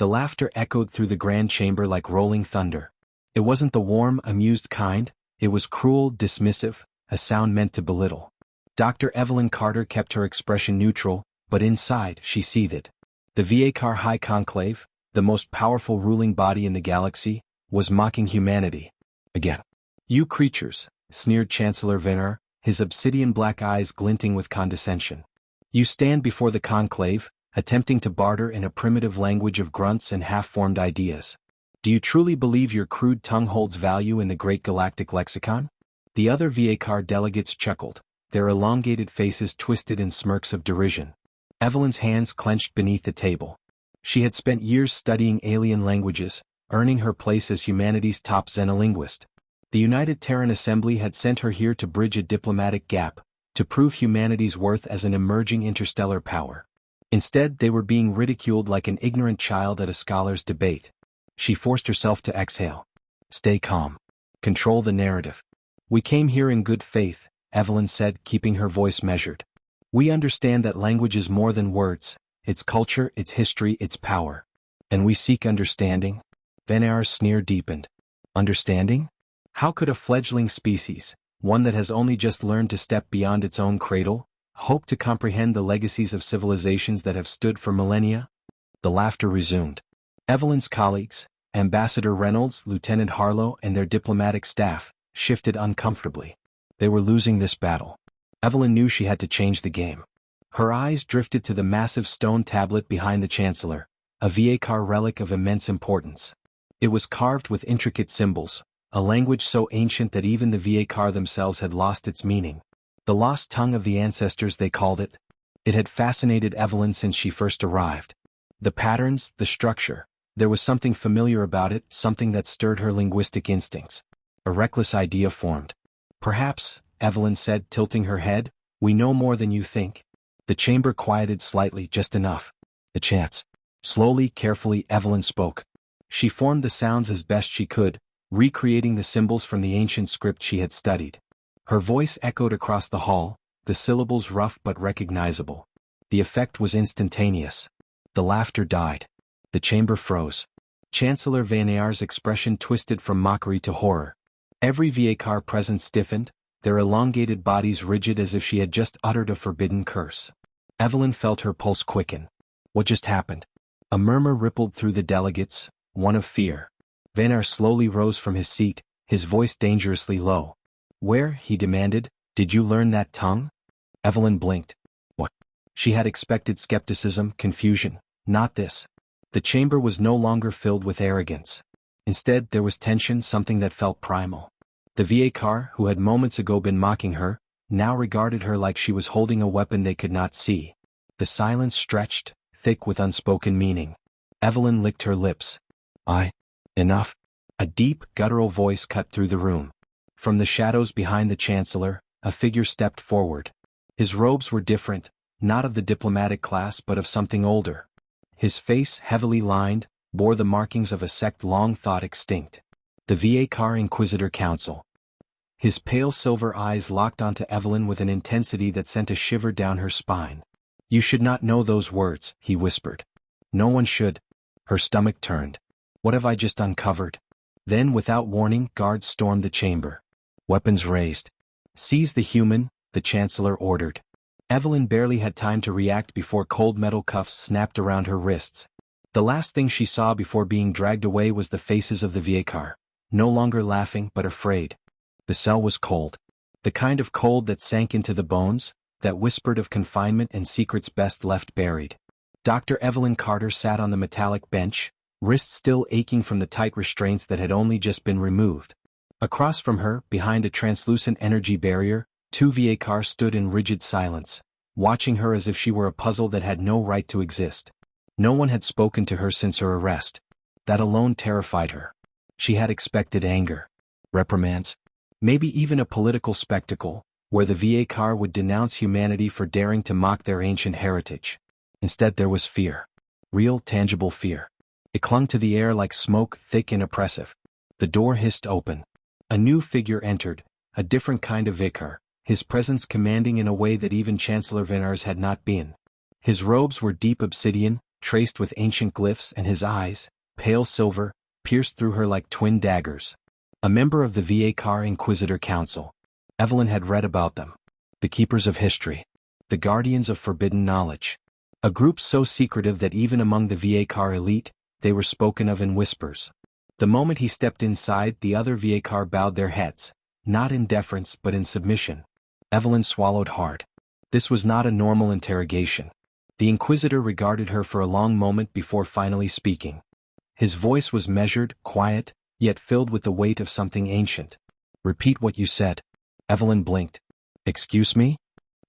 The laughter echoed through the grand chamber like rolling thunder. It wasn't the warm, amused kind, it was cruel, dismissive, a sound meant to belittle. Dr. Evelyn Carter kept her expression neutral, but inside, she seethed. The VACAR High Conclave, the most powerful ruling body in the galaxy, was mocking humanity. Again. "You creatures," sneered Chancellor Venar, his obsidian-black eyes glinting with condescension. "You stand before the conclave, attempting to barter in a primitive language of grunts and half-formed ideas. Do you truly believe your crude tongue holds value in the great galactic lexicon?" The other VACAR delegates chuckled, their elongated faces twisted in smirks of derision. Evelyn's hands clenched beneath the table. She had spent years studying alien languages, earning her place as humanity's top xenolinguist. The United Terran Assembly had sent her here to bridge a diplomatic gap, to prove humanity's worth as an emerging interstellar power. Instead, they were being ridiculed like an ignorant child at a scholar's debate. She forced herself to exhale. Stay calm. Control the narrative. "We came here in good faith," Evelyn said, keeping her voice measured. "We understand that language is more than words, its culture, its history, its power. And we seek understanding." Venar's sneer deepened. Understanding? How could a fledgling species, one that has only just learned to step beyond its own cradle, hope to comprehend the legacies of civilizations that have stood for millennia? The laughter resumed. Evelyn's colleagues, Ambassador Reynolds, Lieutenant Harlow, and their diplomatic staff, shifted uncomfortably. They were losing this battle. Evelyn knew she had to change the game. Her eyes drifted to the massive stone tablet behind the Chancellor, a VACAR relic of immense importance. It was carved with intricate symbols, a language so ancient that even the VACAR themselves had lost its meaning. The lost tongue of the ancestors, they called it. It had fascinated Evelyn since she first arrived. The patterns, the structure, there was something familiar about it, something that stirred her linguistic instincts. A reckless idea formed. "Perhaps," Evelyn said, tilting her head, "we know more than you think." The chamber quieted slightly, just enough. A chance. Slowly, carefully, Evelyn spoke. She formed the sounds as best she could, recreating the symbols from the ancient script she had studied. Her voice echoed across the hall, the syllables rough but recognizable. The effect was instantaneous. The laughter died. The chamber froze. Chancellor Venar's expression twisted from mockery to horror. Every VACAR present stiffened, their elongated bodies rigid as if she had just uttered a forbidden curse. Evelyn felt her pulse quicken. What just happened? A murmur rippled through the delegates, one of fear. Venar slowly rose from his seat, his voice dangerously low. "Where," he demanded, "did you learn that tongue?" Evelyn blinked. What? She had expected skepticism, confusion. Not this. The chamber was no longer filled with arrogance. Instead, there was tension, something that felt primal. The VACAR, who had moments ago been mocking her, now regarded her like she was holding a weapon they could not see. The silence stretched, thick with unspoken meaning. Evelyn licked her lips. Enough." A deep, guttural voice cut through the room. From the shadows behind the Chancellor, a figure stepped forward. His robes were different, not of the diplomatic class but of something older. His face, heavily lined, bore the markings of a sect long thought extinct. The VACAR Inquisitor Council. His pale silver eyes locked onto Evelyn with an intensity that sent a shiver down her spine. "You should not know those words," he whispered. "No one should." Her stomach turned. What have I just uncovered? Then, without warning, guards stormed the chamber. Weapons raised. "Seize the human," the Chancellor ordered. Evelyn barely had time to react before cold metal cuffs snapped around her wrists. The last thing she saw before being dragged away was the faces of the VACAR, no longer laughing but afraid. The cell was cold. The kind of cold that sank into the bones, that whispered of confinement and secrets best left buried. Dr. Evelyn Carter sat on the metallic bench, wrists still aching from the tight restraints that had only just been removed. Across from her, behind a translucent energy barrier, two VACAR stood in rigid silence, watching her as if she were a puzzle that had no right to exist. No one had spoken to her since her arrest. That alone terrified her. She had expected anger, reprimands, maybe even a political spectacle, where the VACAR would denounce humanity for daring to mock their ancient heritage. Instead there was fear. Real, tangible fear. It clung to the air like smoke, thick and oppressive. The door hissed open. A new figure entered, a different kind of vicar, his presence commanding in a way that even Chancellor Venar's had not been. His robes were deep obsidian, traced with ancient glyphs, and his eyes, pale silver, pierced through her like twin daggers. A member of the VACAR Inquisitor Council. Evelyn had read about them. The Keepers of History. The Guardians of Forbidden Knowledge. A group so secretive that even among the VACAR elite, they were spoken of in whispers. The moment he stepped inside, the other VACAR bowed their heads, not in deference but in submission. Evelyn swallowed hard. This was not a normal interrogation. The Inquisitor regarded her for a long moment before finally speaking. His voice was measured, quiet, yet filled with the weight of something ancient. "Repeat what you said." Evelyn blinked. "Excuse me?"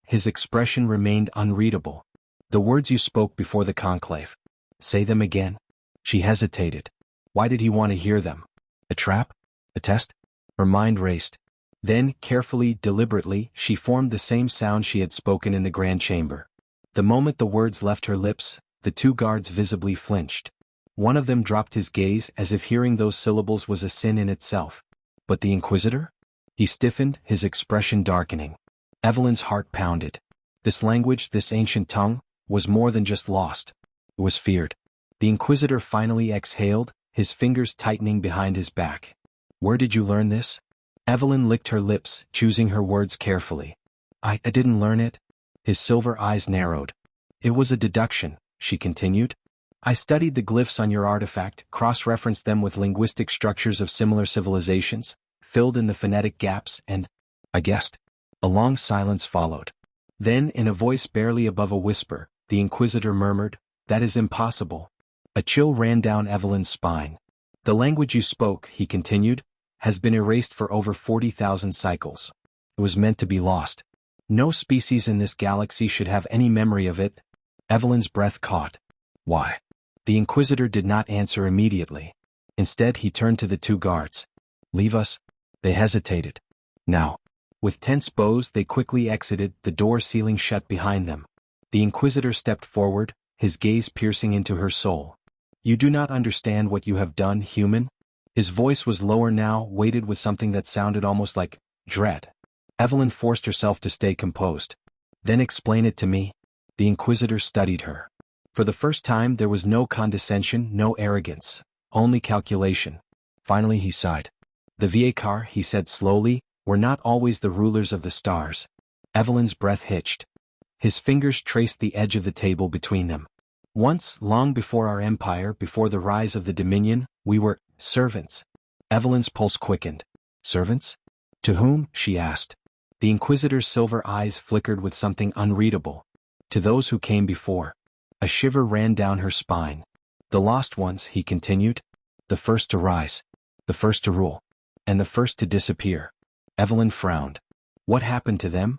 His expression remained unreadable. "The words you spoke before the conclave. Say them again." She hesitated. Why did he want to hear them? A trap? A test? Her mind raced. Then, carefully, deliberately, she formed the same sound she had spoken in the grand chamber. The moment the words left her lips, the two guards visibly flinched. One of them dropped his gaze as if hearing those syllables was a sin in itself. But the Inquisitor? He stiffened, his expression darkening. Evelyn's heart pounded. This language, this ancient tongue, was more than just lost. It was feared. The Inquisitor finally exhaled, his fingers tightening behind his back. "Where did you learn this?" Evelyn licked her lips, choosing her words carefully. I didn't learn it." His silver eyes narrowed. "It was a deduction," she continued. "I studied the glyphs on your artifact, cross-referenced them with linguistic structures of similar civilizations, filled in the phonetic gaps, and I guessed." A long silence followed. Then, in a voice barely above a whisper, the Inquisitor murmured, "That is impossible." A chill ran down Evelyn's spine. "The language you spoke," he continued, "has been erased for over 40,000 cycles. It was meant to be lost. No species in this galaxy should have any memory of it." Evelyn's breath caught. "Why?" The Inquisitor did not answer immediately. Instead, he turned to the two guards. "Leave us." They hesitated. "Now." With tense bows they quickly exited, the door sealing shut behind them. The Inquisitor stepped forward, his gaze piercing into her soul. "You do not understand what you have done, human?" His voice was lower now, weighted with something that sounded almost like dread. Evelyn forced herself to stay composed. "Then explain it to me." The Inquisitor studied her. For the first time there was no condescension, no arrogance, only calculation. Finally he sighed. "The VACAR," he said slowly, "were not always the rulers of the stars." Evelyn's breath hitched. His fingers traced the edge of the table between them. "Once, long before our empire, before the rise of the Dominion, we were servants." Evelyn's pulse quickened. "Servants? To whom?" she asked. The Inquisitor's silver eyes flickered with something unreadable. "To those who came before." A shiver ran down her spine. "The lost ones," he continued. "The first to rise. The first to rule. And the first to disappear." Evelyn frowned. "What happened to them?"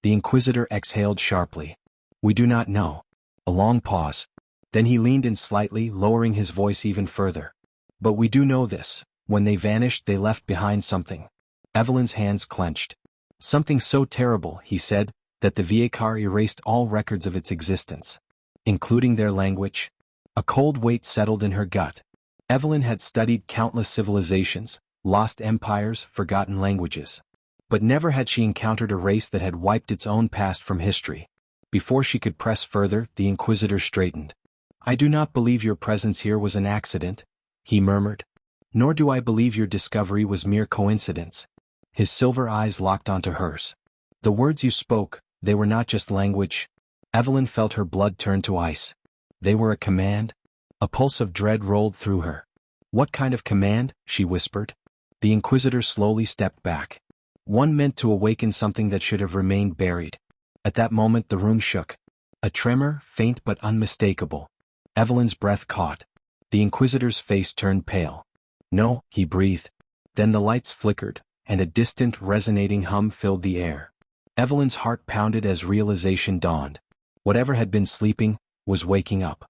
The Inquisitor exhaled sharply. "We do not know." A long pause. Then he leaned in slightly, lowering his voice even further. "But we do know this. When they vanished, they left behind something." Evelyn's hands clenched. "Something so terrible," he said, "that the VACAR erased all records of its existence. Including their language." A cold weight settled in her gut. Evelyn had studied countless civilizations, lost empires, forgotten languages. But never had she encountered a race that had wiped its own past from history. Before she could press further, the Inquisitor straightened. "I do not believe your presence here was an accident," he murmured. "Nor do I believe your discovery was mere coincidence." His silver eyes locked onto hers. "The words you spoke, they were not just language." Evelyn felt her blood turn to ice. "They were a command." A pulse of dread rolled through her. "What kind of command?" she whispered. The Inquisitor slowly stepped back. "One meant to awaken something that should have remained buried." At that moment the room shook. A tremor, faint but unmistakable. Evelyn's breath caught. The Inquisitor's face turned pale. "No," he breathed. Then the lights flickered, and a distant, resonating hum filled the air. Evelyn's heart pounded as realization dawned. Whatever had been sleeping, was waking up.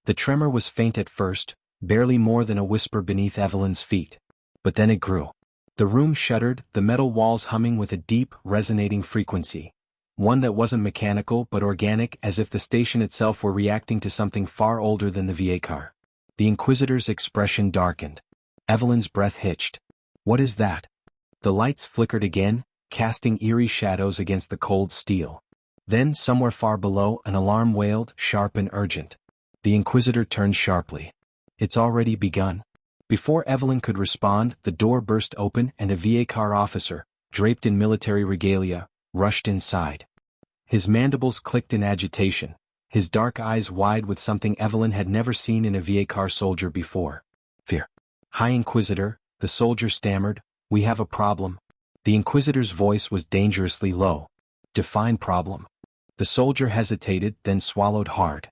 The tremor was faint at first, barely more than a whisper beneath Evelyn's feet. But then it grew. The room shuddered, the metal walls humming with a deep, resonating frequency. One that wasn't mechanical but organic, as if the station itself were reacting to something far older than the VACAR. The Inquisitor's expression darkened. Evelyn's breath hitched. "What is that?" The lights flickered again, casting eerie shadows against the cold steel. Then, somewhere far below, an alarm wailed, sharp and urgent. The Inquisitor turned sharply. It's already begun. Before Evelyn could respond, the door burst open and a VA-car officer, draped in military regalia, rushed inside. His mandibles clicked in agitation, his dark eyes wide with something Evelyn had never seen in a VA-car soldier before. Fear. High Inquisitor, the soldier stammered, we have a problem. The Inquisitor's voice was dangerously low. Define problem. The soldier hesitated, then swallowed hard.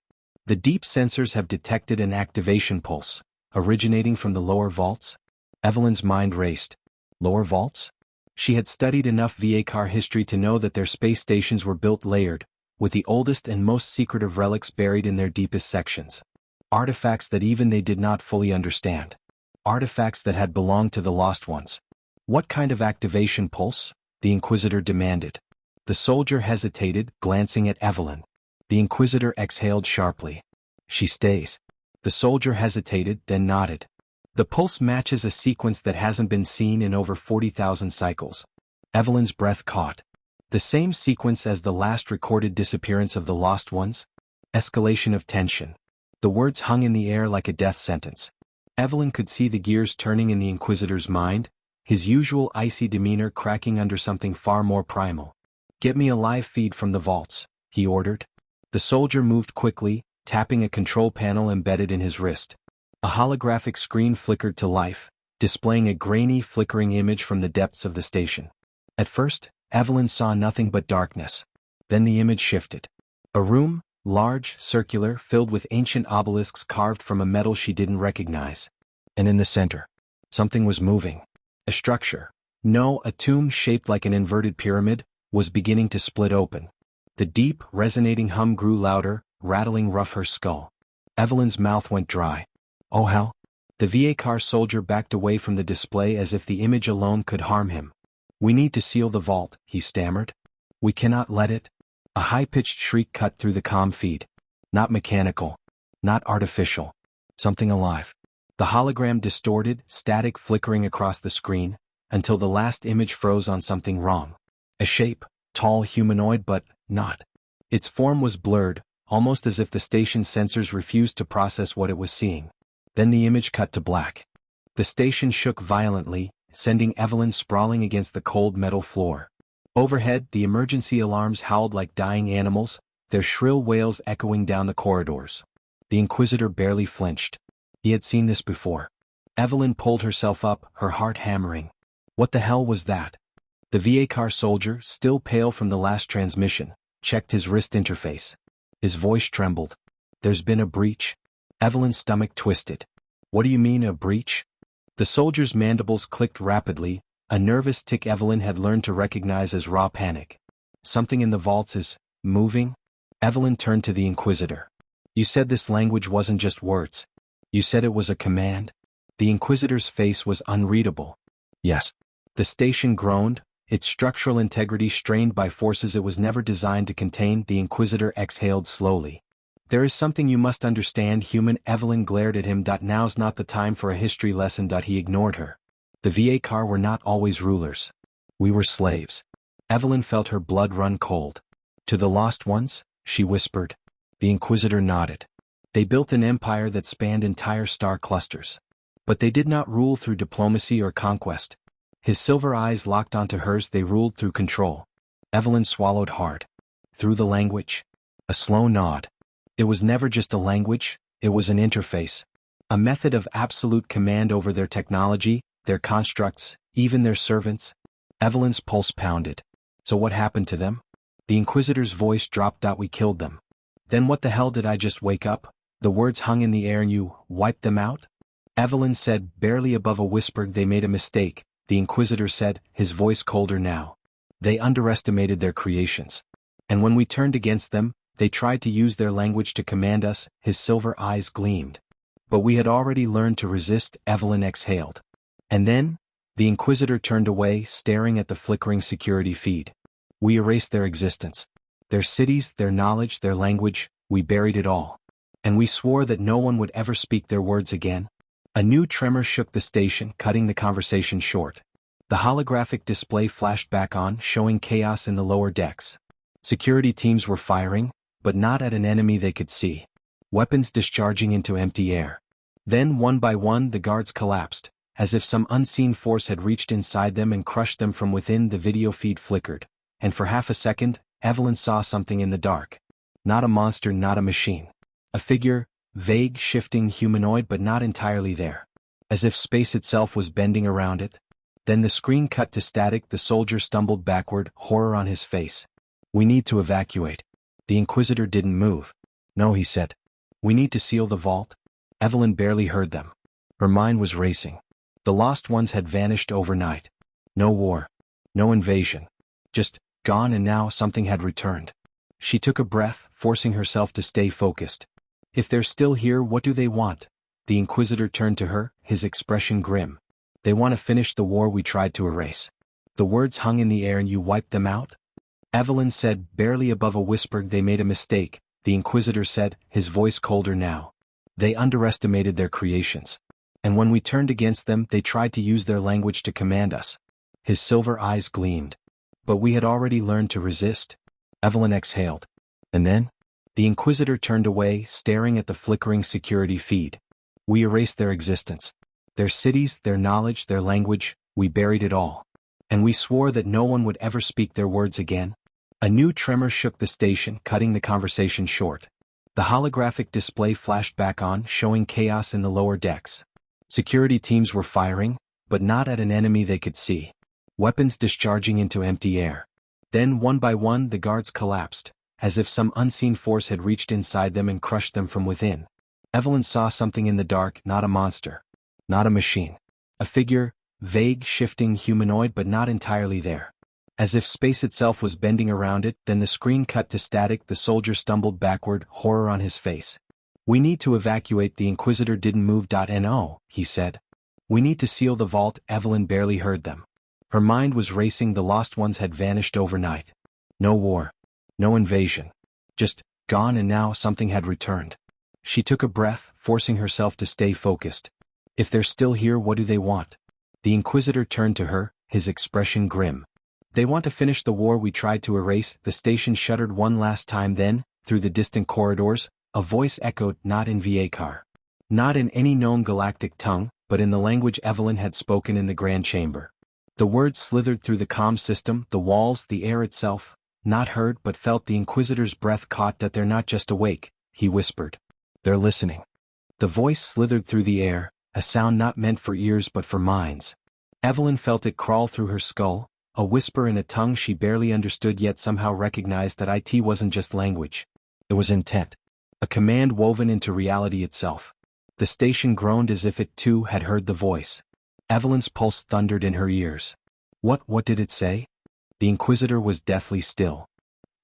The deep sensors have detected an activation pulse, originating from the lower vaults. Evelyn's mind raced. Lower vaults? She had studied enough VA-car history to know that their space stations were built layered, with the oldest and most secretive relics buried in their deepest sections. Artifacts that even they did not fully understand. Artifacts that had belonged to the lost ones. What kind of activation pulse? The Inquisitor demanded. The soldier hesitated, glancing at Evelyn. The Inquisitor exhaled sharply. She stays. The soldier hesitated, then nodded. The pulse matches a sequence that hasn't been seen in over 40,000 cycles. Evelyn's breath caught. The same sequence as the last recorded disappearance of the lost ones? Escalation of tension. The words hung in the air like a death sentence. Evelyn could see the gears turning in the Inquisitor's mind, his usual icy demeanor cracking under something far more primal. Get me a live feed from the vaults, he ordered. The soldier moved quickly, tapping a control panel embedded in his wrist. A holographic screen flickered to life, displaying a grainy, flickering image from the depths of the station. At first, Evelyn saw nothing but darkness. Then the image shifted. A room, large, circular, filled with ancient obelisks carved from a metal she didn't recognize. And in the center, something was moving. A structure, no, a tomb shaped like an inverted pyramid, was beginning to split open. The deep, resonating hum grew louder, rattling rough her skull. Evelyn's mouth went dry. Oh hell. The VA-car soldier backed away from the display as if the image alone could harm him. We need to seal the vault, he stammered. We cannot let it. A high-pitched shriek cut through the comm feed. Not mechanical. Not artificial. Something alive. The hologram distorted, static flickering across the screen, until the last image froze on something wrong. A shape, tall humanoid but not. Its form was blurred, almost as if the station's sensors refused to process what it was seeing. Then the image cut to black. The station shook violently, sending Evelyn sprawling against the cold metal floor. Overhead, the emergency alarms howled like dying animals, their shrill wails echoing down the corridors. The Inquisitor barely flinched. He had seen this before. Evelyn pulled herself up, her heart hammering. What the hell was that? The VA-car soldier, still pale from the last transmission, checked his wrist interface. His voice trembled. There's been a breach. Evelyn's stomach twisted. What do you mean, a breach? The soldier's mandibles clicked rapidly, a nervous tick Evelyn had learned to recognize as raw panic. Something in the vaults is moving? Evelyn turned to the Inquisitor. You said this language wasn't just words. You said it was a command? The Inquisitor's face was unreadable. Yes. The station groaned, its structural integrity strained by forces it was never designed to contain. The Inquisitor exhaled slowly. There is something you must understand, human. Evelyn glared at him. Now's not the time for a history lesson. He ignored her. The VA-car were not always rulers. We were slaves. Evelyn felt her blood run cold. To the lost ones? She whispered. The Inquisitor nodded. They built an empire that spanned entire star clusters. But they did not rule through diplomacy or conquest. His silver eyes locked onto hers. They ruled through control. Evelyn swallowed hard. Through the language? A slow nod. It was never just a language, it was an interface. A method of absolute command over their technology, their constructs, even their servants. Evelyn's pulse pounded. So what happened to them? The Inquisitor's voice dropped. We killed them. Then what the hell did I just wake up? The words hung in the air. And you wiped them out? Evelyn said, barely above a whisper. They made a mistake, the Inquisitor said, his voice colder now. They underestimated their creations. And when we turned against them, they tried to use their language to command us. His silver eyes gleamed. But we had already learned to resist. Evelyn exhaled. And then, the Inquisitor turned away, staring at the flickering security feed. We erased their existence. Their cities, their knowledge, their language, we buried it all. And we swore that no one would ever speak their words again. A new tremor shook the station, cutting the conversation short. The holographic display flashed back on, showing chaos in the lower decks. Security teams were firing, but not at an enemy they could see. weapons discharging into empty air. Then one by one the guards collapsed, as if some unseen force had reached inside them and crushed them from within. The video feed flickered, and for half a second, Evelyn saw something in the dark. Not a monster, not a machine. A figure, vague, shifting, humanoid but not entirely there. As if space itself was bending around it. Then the screen cut to static. The soldier stumbled backward, horror on his face. "We need to evacuate." The Inquisitor didn't move. "No," he said. "We need to seal the vault." Evelyn barely heard them. Her mind was racing. The lost ones had vanished overnight. No war. No invasion. Just gone, and now something had returned. She took a breath, forcing herself to stay focused. "If they're still here, what do they want?" The Inquisitor turned to her, his expression grim. "They want to finish the war we tried to erase." The words hung in the air. "And you wiped them out?" Evelyn said, barely above a whisper. "They made a mistake," the Inquisitor said, his voice colder now. "They underestimated their creations. And when we turned against them, they tried to use their language to command us." His silver eyes gleamed. "But we had already learned to resist." Evelyn exhaled. "And then?" The Inquisitor turned away, staring at the flickering security feed. "We erased their existence. Their cities, their knowledge, their language, we buried it all. And we swore that no one would ever speak their words again." A new tremor shook the station, cutting the conversation short. The holographic display flashed back on, showing chaos in the lower decks. Security teams were firing, but not at an enemy they could see. Weapons discharging into empty air. Then one by one the guards collapsed, as if some unseen force had reached inside them and crushed them from within. Evelyn saw something in the dark, not a monster. Not a machine. A figure, vague, shifting, humanoid but not entirely there. As if space itself was bending around it. Then the screen cut to static. The soldier stumbled backward, horror on his face. "We need to evacuate." The Inquisitor didn't move. "No," he said. "We need to seal the vault." Evelyn barely heard them. Her mind was racing. The lost ones had vanished overnight. No war. No invasion. Just gone, and now something had returned. She took a breath, forcing herself to stay focused. "If they're still here, what do they want?" The Inquisitor turned to her, his expression grim. "They want to finish the war we tried to erase." The station shuddered one last time. Then, through the distant corridors, a voice echoed, not in VACAR. Not in any known galactic tongue, but in the language Evelyn had spoken in the Grand Chamber. The words slithered through the comm system, the walls, the air itself. Not heard but felt. The Inquisitor's breath caught. "That they're not just awake," he whispered. "They're listening." The voice slithered through the air, a sound not meant for ears but for minds. Evelyn felt it crawl through her skull, a whisper in a tongue she barely understood, yet somehow recognized that it wasn't just language. It was intent. A command woven into reality itself. The station groaned as if it too had heard the voice. Evelyn's pulse thundered in her ears. What did it say?" The Inquisitor was deathly still.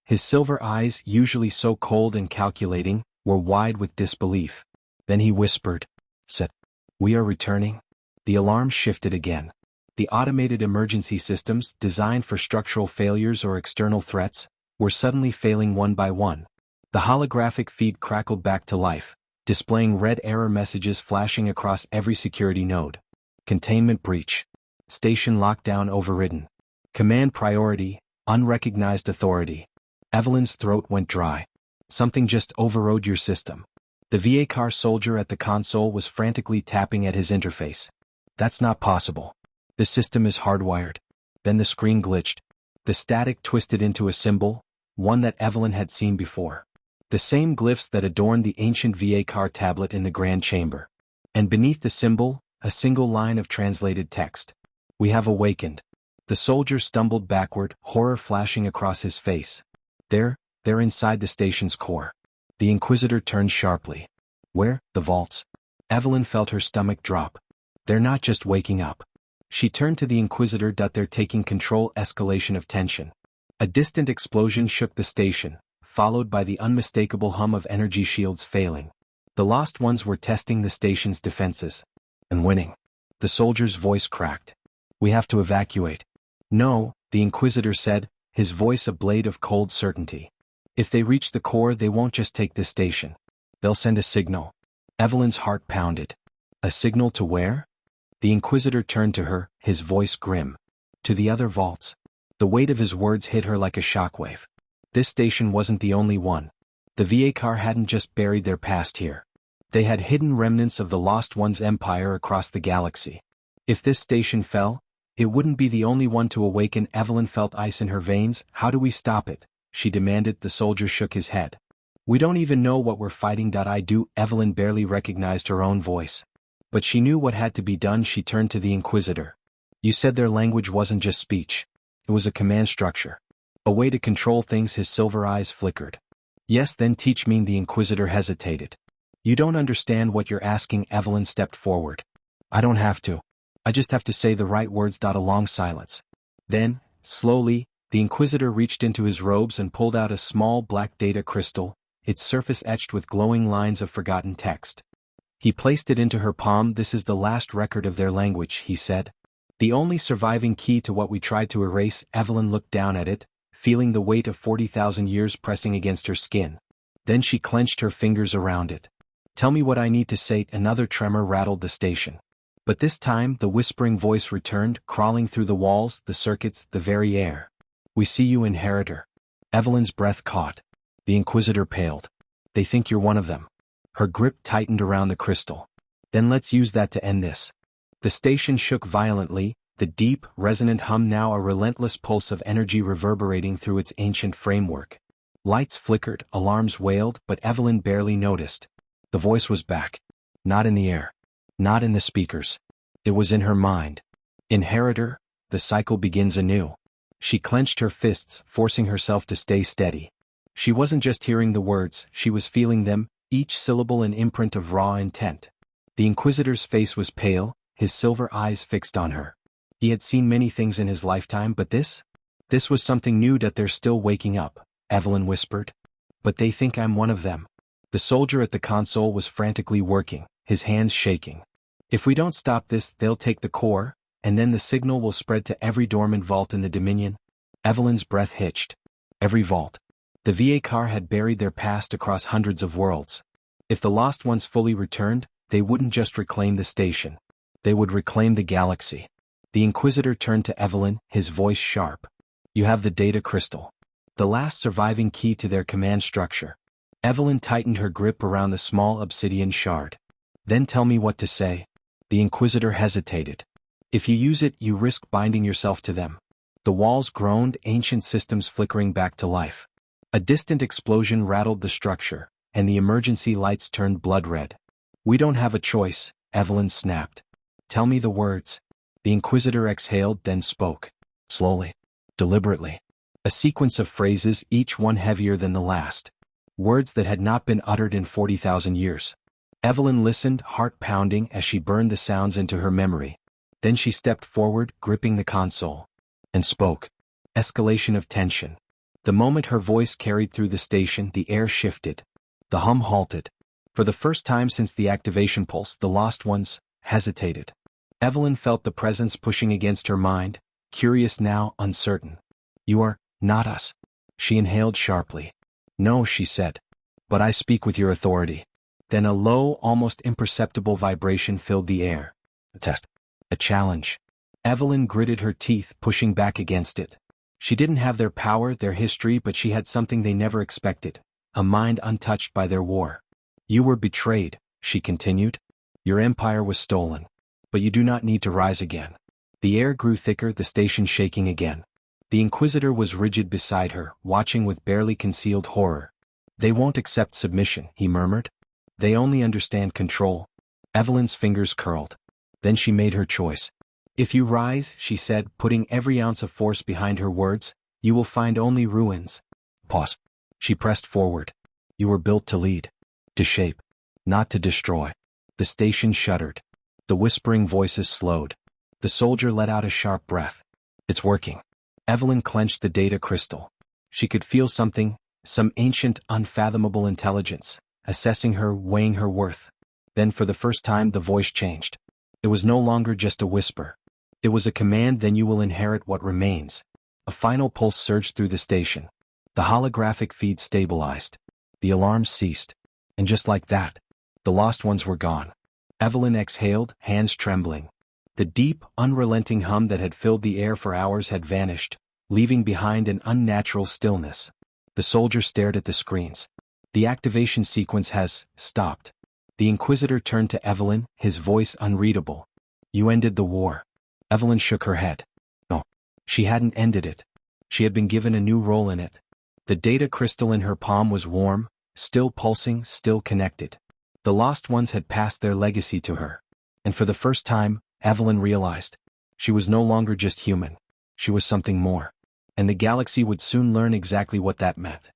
His silver eyes, usually so cold and calculating, were wide with disbelief. Then he whispered, "Said, we are returning." The alarm shifted again. The automated emergency systems, designed for structural failures or external threats, were suddenly failing one by one. The holographic feed crackled back to life, displaying red error messages flashing across every security node. Containment breach. Station lockdown overridden. Command priority, unrecognized authority. Evelyn's throat went dry. Something just overrode your system. The VACAR soldier at the console was frantically tapping at his interface. "That's not possible. The system is hardwired." Then the screen glitched. The static twisted into a symbol, one that Evelyn had seen before. The same glyphs that adorned the ancient VACAR tablet in the Grand Chamber. And beneath the symbol, a single line of translated text. "We have awakened." The soldier stumbled backward, horror flashing across his face. They're inside the station's core." The Inquisitor turned sharply. "Where?" "The vaults." Evelyn felt her stomach drop. "They're not just waking up." She turned to the Inquisitor. "They're taking control." Escalation of tension. A distant explosion shook the station, followed by the unmistakable hum of energy shields failing. The lost ones were testing the station's defenses. "And winning." The soldier's voice cracked. "We have to evacuate." "No," the Inquisitor said, his voice a blade of cold certainty. "If they reach the core, they won't just take the station. They'll send a signal." Evelyn's heart pounded. "A signal to where?" The Inquisitor turned to her, his voice grim. "To the other vaults." The weight of his words hit her like a shockwave. This station wasn't the only one. The VA car hadn't just buried their past here. They had hidden remnants of the Lost One's empire across the galaxy. If this station fell, it wouldn't be the only one to awaken. Evelyn felt ice in her veins. How do we stop it? She demanded. The soldier shook his head. We don't even know what we're fighting. I do. Evelyn barely recognized her own voice. But she knew what had to be done. She turned to the Inquisitor. You said their language wasn't just speech. It was a command structure. A way to control things. His silver eyes flickered. Yes, then teach me. The Inquisitor hesitated. You don't understand what you're asking. Evelyn stepped forward. I don't have to. I just have to say the right words. A long silence. Then, slowly, the Inquisitor reached into his robes and pulled out a small black data crystal, its surface etched with glowing lines of forgotten text. He placed it into her palm. This is the last record of their language, he said. The only surviving key to what we tried to erase. Evelyn looked down at it, feeling the weight of 40,000 years pressing against her skin. Then she clenched her fingers around it. Tell me what I need to say. Another tremor rattled the station. But this time the whispering voice returned, crawling through the walls, the circuits, the very air. We see you, Inheritor. Evelyn's breath caught. The Inquisitor paled. They think you're one of them. Her grip tightened around the crystal. Then let's use that to end this. The station shook violently, the deep, resonant hum now a relentless pulse of energy reverberating through its ancient framework. Lights flickered, alarms wailed, but Evelyn barely noticed. The voice was back. Not in the air. Not in the speakers. It was in her mind. Inheritor, the cycle begins anew. She clenched her fists, forcing herself to stay steady. She wasn't just hearing the words, she was feeling them, each syllable an imprint of raw intent. The Inquisitor's face was pale, his silver eyes fixed on her. He had seen many things in his lifetime, but this was something new. That they're still waking up, Evelyn whispered. But they think I'm one of them. The soldier at the console was frantically working, his hands shaking. If we don't stop this, they'll take the core, and then the signal will spread to every dormant vault in the Dominion. Evelyn's breath hitched. Every vault. The VA car had buried their past across hundreds of worlds. If the Lost Ones fully returned, they wouldn't just reclaim the station. They would reclaim the galaxy. The Inquisitor turned to Evelyn, his voice sharp. You have the data crystal. The last surviving key to their command structure. Evelyn tightened her grip around the small obsidian shard. Then tell me what to say. The Inquisitor hesitated. If you use it, you risk binding yourself to them. The walls groaned, ancient systems flickering back to life. A distant explosion rattled the structure, and the emergency lights turned blood red. We don't have a choice, Evelyn snapped. Tell me the words. The Inquisitor exhaled, then spoke. Slowly. Deliberately. A sequence of phrases, each one heavier than the last. Words that had not been uttered in 40,000 years. Evelyn listened, heart pounding, as she burned the sounds into her memory. Then she stepped forward, gripping the console. And spoke. Escalation of tension. The moment her voice carried through the station, the air shifted. The hum halted. For the first time since the activation pulse, the Lost Ones hesitated. Evelyn felt the presence pushing against her mind, curious now, uncertain. You are not us. She inhaled sharply. No, she said. But I speak with your authority. Then a low, almost imperceptible vibration filled the air. A test. A challenge. Evelyn gritted her teeth, pushing back against it. She didn't have their power, their history, but she had something they never expected. A mind untouched by their war. You were betrayed, she continued. Your empire was stolen. But you do not need to rise again. The air grew thicker, the station shaking again. The Inquisitor was rigid beside her, watching with barely concealed horror. They won't accept submission, he murmured. They only understand control. Evelyn's fingers curled. Then she made her choice. If you rise, she said, putting every ounce of force behind her words, you will find only ruins. Pause. She pressed forward. You were built to lead. To shape. Not to destroy. The station shuddered. The whispering voices slowed. The soldier let out a sharp breath. It's working. Evelyn clenched the data crystal. She could feel something, some ancient, unfathomable intelligence, assessing her, weighing her worth. Then for the first time the voice changed. It was no longer just a whisper. It was a command. Then you will inherit what remains. A final pulse surged through the station. The holographic feed stabilized. The alarms ceased. And just like that, the Lost Ones were gone. Evelyn exhaled, hands trembling. The deep, unrelenting hum that had filled the air for hours had vanished, leaving behind an unnatural stillness. The soldier stared at the screens. The activation sequence has stopped. The Inquisitor turned to Evelyn, his voice unreadable. You ended the war. Evelyn shook her head. No. She hadn't ended it. She had been given a new role in it. The data crystal in her palm was warm, still pulsing, still connected. The lost ones had passed their legacy to her. And for the first time, Evelyn realized. She was no longer just human. She was something more. And the galaxy would soon learn exactly what that meant.